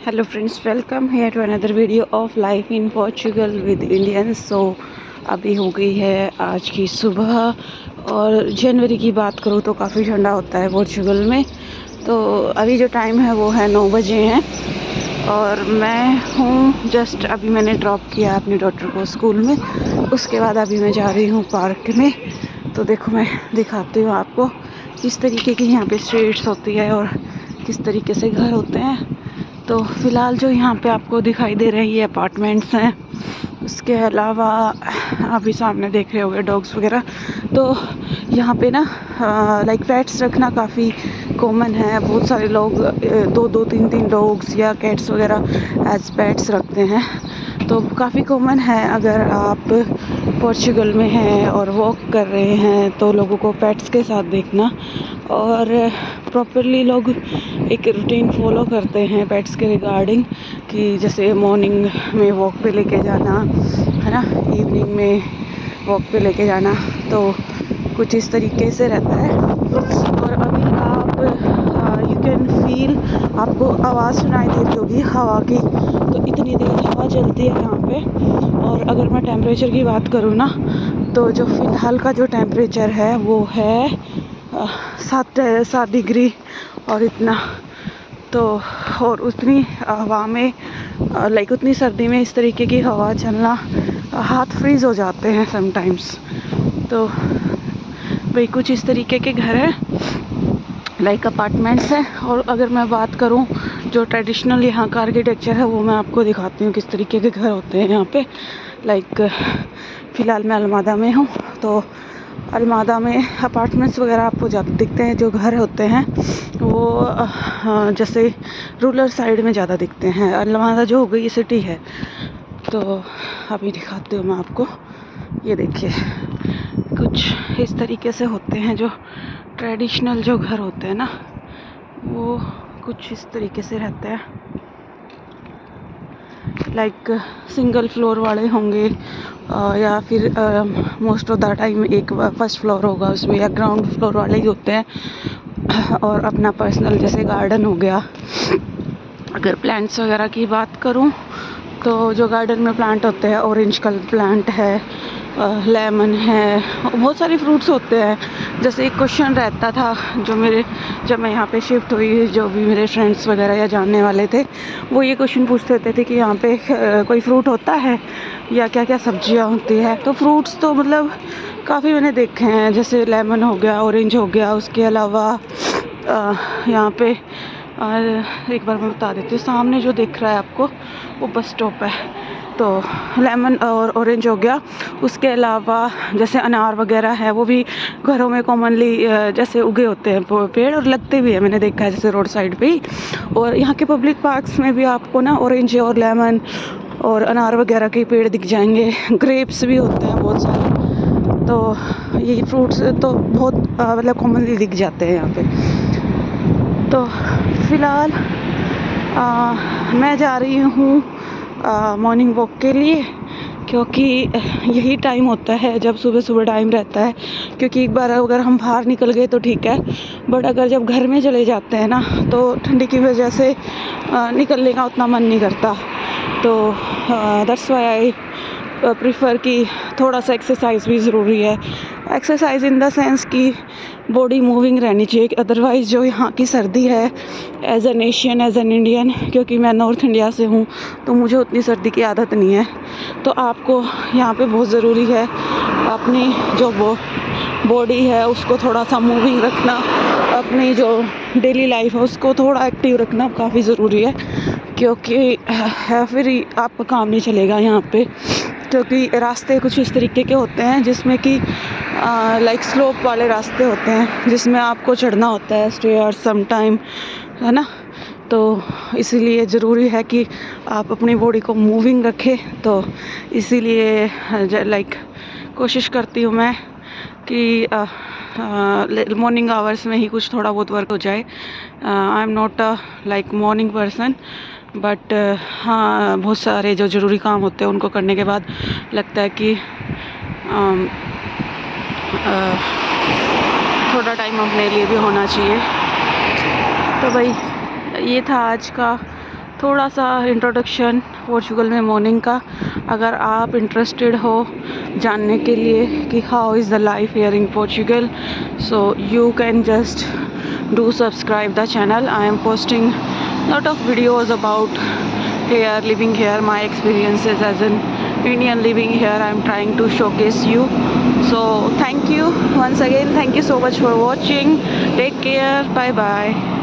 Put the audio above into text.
Hello friends, welcome here to another video of life in Portugal with Indians. So अभी हो गई है आज की सुबह, और जनवरी की बात करूँ तो काफ़ी ठंडा होता है पोर्चुगल में। तो अभी जो टाइम है वो है 9 बजे हैं, और मैं हूँ जस्ट अभी मैंने ड्रॉप किया अपनी डॉटर को स्कूल में। उसके बाद अभी मैं जा रही हूँ पार्क में। तो देखो मैं दिखाती हूँ आपको किस तरीके की यहाँ पे स्ट्रीट्स होती है और किस तरीके से घर होते हैं। तो फ़िलहाल जो यहाँ पे आपको दिखाई दे रहे हैं ये अपार्टमेंट्स हैं। उसके अलावा आप भी सामने देख रहे होंगे डॉग्स वगैरह। तो यहाँ पे ना लाइक पेट्स रखना काफ़ी कॉमन है। बहुत सारे लोग दो दो तीन तीन डॉग्स या कैट्स वगैरह एज पेट्स रखते हैं। तो काफ़ी कॉमन है। अगर आप पोर्चुगल में हैं और वॉक कर रहे हैं तो लोगों को पेट्स के साथ देखना, और प्रॉपरली लोग एक रूटीन फॉलो करते हैं पेट्स के रिगार्डिंग, कि जैसे मॉर्निंग में वॉक पे लेके जाना है ना, इवनिंग में वॉक पे लेके जाना। तो कुछ इस तरीके से रहता है। और अभी आप यू कैन फील, आपको आवाज़ सुनाई दे रही होगी हवा की। तो इतनी देर हवा चलती है यहाँ पे। और अगर मैं टेम्परेचर की बात करूँ ना, तो जो फ़िलहाल का जो टेम्परेचर है वो है 7 डिग्री और इतना। तो और उतनी हवा में लाइक उतनी सर्दी में इस तरीके की हवा चलना, हाथ फ्रीज़ हो जाते हैं समटाइम्स। तो भाई कुछ इस तरीके के घर हैं, लाइक अपार्टमेंट्स हैं। और अगर मैं बात करूं जो ट्रेडिशनल यहाँ का आर्किटेक्चर है वो मैं आपको दिखाती हूँ किस तरीके के घर होते हैं यहाँ पे। लाइक फ़िलहाल मैं अलमादा में हूँ, तो अलमादा में अपार्टमेंट्स वगैरह आपको ज़्यादा दिखते हैं। जो घर होते हैं वो जैसे रूरल साइड में ज़्यादा दिखते हैं। अलमादा जो हो गई सिटी है। तो अभी दिखाती हूँ मैं आपको। ये देखिए कुछ इस तरीके से होते हैं जो ट्रेडिशनल जो घर होते हैं ना, वो कुछ इस तरीके से रहते हैं। लाइक सिंगल फ्लोर वाले होंगे, या फिर मोस्ट ऑफ द टाइम एक फर्स्ट फ्लोर होगा उसमें, या ग्राउंड फ्लोर वाले ही होते हैं। और अपना पर्सनल जैसे गार्डन हो गया। अगर प्लांट्स वगैरह की बात करूं तो जो गार्डन में प्लांट होते हैं, ऑरेंज कलर प्लांट है, लेमन है, बहुत सारे फ्रूट्स होते हैं। जैसे एक क्वेश्चन रहता था जब मैं यहाँ पे शिफ्ट हुई, जो भी मेरे फ्रेंड्स वगैरह या जानने वाले थे वो ये क्वेश्चन पूछते रहते थे कि यहाँ पे कोई फ्रूट होता है या क्या क्या सब्जियाँ होती है। तो फ्रूट्स तो मतलब काफ़ी मैंने देखे हैं, जैसे लेमन हो गया, ऑरेंज हो गया। उसके अलावा यहाँ पे एक बार मैं बता देती हूँ, सामने जो दिख रहा है आपको वो बस स्टॉप है। तो लेमन और ऑरेंज हो गया। उसके अलावा जैसे अनार वगैरह है, वो भी घरों में कॉमनली जैसे उगे होते हैं पेड़, और लगते भी है, मैंने देखा है जैसे रोड साइड पे ही। और यहाँ के पब्लिक पार्क्स में भी आपको ना ऑरेंज और लेमन और अनार वगैरह के पेड़ दिख जाएंगे। ग्रेप्स भी होते हैं बहुत सारे। तो ये फ्रूट्स तो बहुत मतलब कॉमनली दिख जाते हैं यहाँ पे। तो फ़िलहाल मैं जा रही हूँ मॉर्निंग वॉक के लिए, क्योंकि यही टाइम होता है जब सुबह सुबह टाइम रहता है। क्योंकि एक बार अगर हम बाहर निकल गए तो ठीक है, बट अगर जब घर में चले जाते हैं ना तो ठंडी की वजह से निकलने का उतना मन नहीं करता। तो दैट्स व्हाई आई प्रीफर कि थोड़ा सा एक्सरसाइज भी ज़रूरी है। एक्सरसाइज इन द सेंस कि बॉडी मूविंग रहनी चाहिए। अदरवाइज़ जो यहाँ की सर्दी है, as an Asian, as an Indian, क्योंकि मैं नॉर्थ इंडिया से हूँ तो मुझे उतनी सर्दी की आदत नहीं है। तो आपको यहाँ पे बहुत ज़रूरी है अपनी जो बॉडी है उसको थोड़ा सा मूविंग रखना। अपनी जो डेली लाइफ है उसको थोड़ा एक्टिव रखना काफ़ी ज़रूरी है, क्योंकि फिर आपका काम नहीं चलेगा यहाँ पे। क्योंकि रास्ते कुछ इस तरीके के होते हैं जिसमें कि लाइक स्लोप वाले रास्ते होते हैं, जिसमें आपको चढ़ना होता है स्टेयर सम टाइम, है ना। तो इसीलिए ज़रूरी है कि आप अपनी बॉडी को मूविंग रखें। तो इसीलिए लाइक कोशिश करती हूँ मैं कि मॉर्निंग आवर्स में ही कुछ थोड़ा बहुत वर्क हो जाए। I am not a like morning person, but हाँ बहुत सारे जो ज़रूरी काम होते हैं उनको करने के बाद लगता है कि थोड़ा टाइम अपने लिए भी होना चाहिए। तो भाई ये था आज का थोड़ा सा इंट्रोडक्शन पोर्चुगल में मॉर्निंग का, अगर आप इंटरेस्टेड हो जानने के लिए कि how is the life here in Portugal, so you can just do subscribe the channel. I am posting lot of videos about here, living here, my experiences as an Indian living here. I am trying to showcase you. So thank you once again, thank you so much for watching. Take care, bye bye.